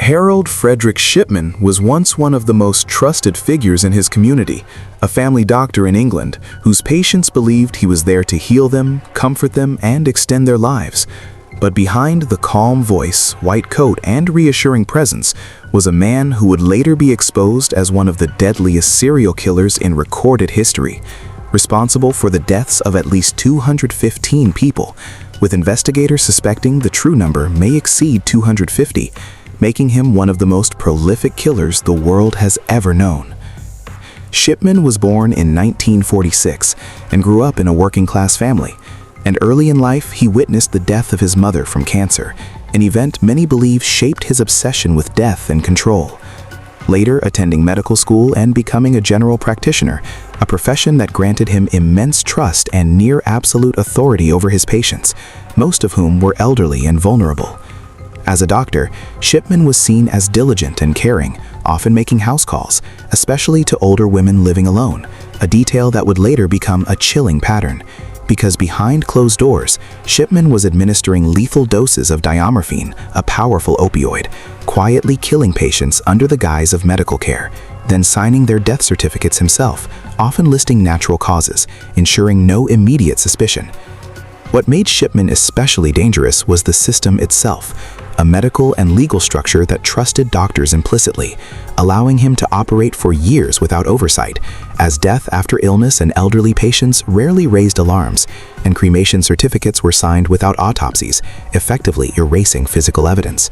Harold Frederick Shipman was once one of the most trusted figures in his community, a family doctor in England whose patients believed he was there to heal them, comfort them, and extend their lives. But behind the calm voice, white coat, and reassuring presence was a man who would later be exposed as one of the deadliest serial killers in recorded history, responsible for the deaths of at least 215 people, with investigators suspecting the true number may exceed 250. Making him one of the most prolific killers the world has ever known. Shipman was born in 1946 and grew up in a working-class family, and early in life he witnessed the death of his mother from cancer, an event many believe shaped his obsession with death and control. Later attending medical school and becoming a general practitioner, a profession that granted him immense trust and near absolute authority over his patients, most of whom were elderly and vulnerable. As a doctor, Shipman was seen as diligent and caring, often making house calls, especially to older women living alone, a detail that would later become a chilling pattern. Because behind closed doors, Shipman was administering lethal doses of diamorphine, a powerful opioid, quietly killing patients under the guise of medical care, then signing their death certificates himself, often listing natural causes, ensuring no immediate suspicion. What made Shipman especially dangerous was the system itself, a medical and legal structure that trusted doctors implicitly, allowing him to operate for years without oversight, as death after illness in elderly patients rarely raised alarms, and cremation certificates were signed without autopsies, effectively erasing physical evidence.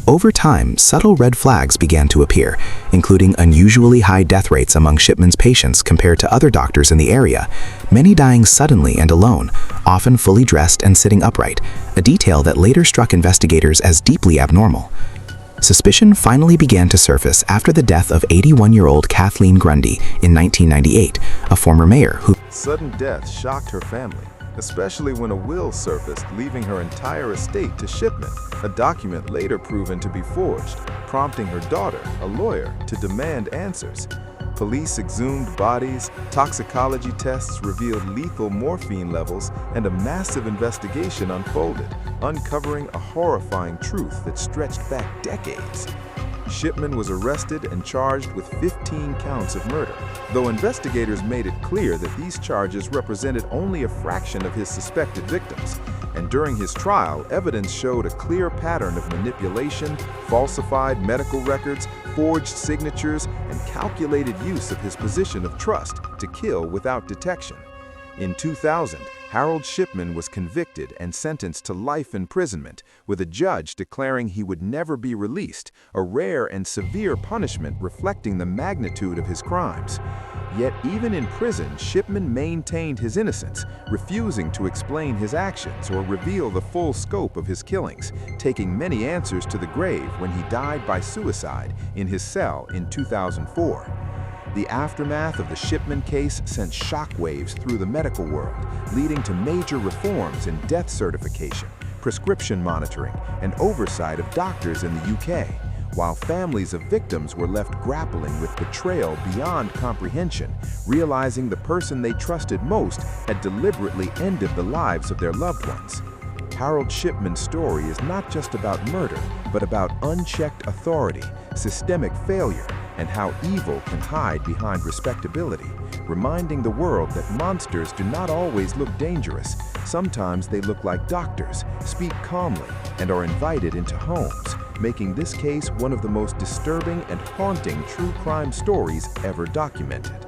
Over time, subtle red flags began to appear, including unusually high death rates among Shipman's patients compared to other doctors in the area, many dying suddenly and alone, often fully dressed and sitting upright, a detail that later struck investigators as deeply abnormal. Suspicion finally began to surface after the death of 81-year-old Kathleen Grundy in 1998, a former mayor who... Sudden death shocked her family, especially when a will surfaced leaving her entire estate to Shipman, a document later proven to be forged, prompting her daughter, a lawyer, to demand answers. Police exhumed bodies, toxicology tests revealed lethal morphine levels, and a massive investigation unfolded, uncovering a horrifying truth that stretched back decades. Shipman was arrested and charged with 15 counts of murder, though investigators made it clear that these charges represented only a fraction of his suspected victims. And during his trial, evidence showed a clear pattern of manipulation, falsified medical records, forged signatures, and calculated use of his position of trust to kill without detection. In 2000, Harold Shipman was convicted and sentenced to life imprisonment, with a judge declaring he would never be released, a rare and severe punishment reflecting the magnitude of his crimes. Yet even in prison, Shipman maintained his innocence, refusing to explain his actions or reveal the full scope of his killings, taking many answers to the grave when he died by suicide in his cell in 2004. The aftermath of the Shipman case sent shockwaves through the medical world, leading to major reforms in death certification, prescription monitoring, and oversight of doctors in the UK, while families of victims were left grappling with betrayal beyond comprehension, realizing the person they trusted most had deliberately ended the lives of their loved ones. Harold Shipman's story is not just about murder, but about unchecked authority, systemic failure, and how evil can hide behind respectability, reminding the world that monsters do not always look dangerous. Sometimes they look like doctors, speak calmly, and are invited into homes, making this case one of the most disturbing and haunting true crime stories ever documented.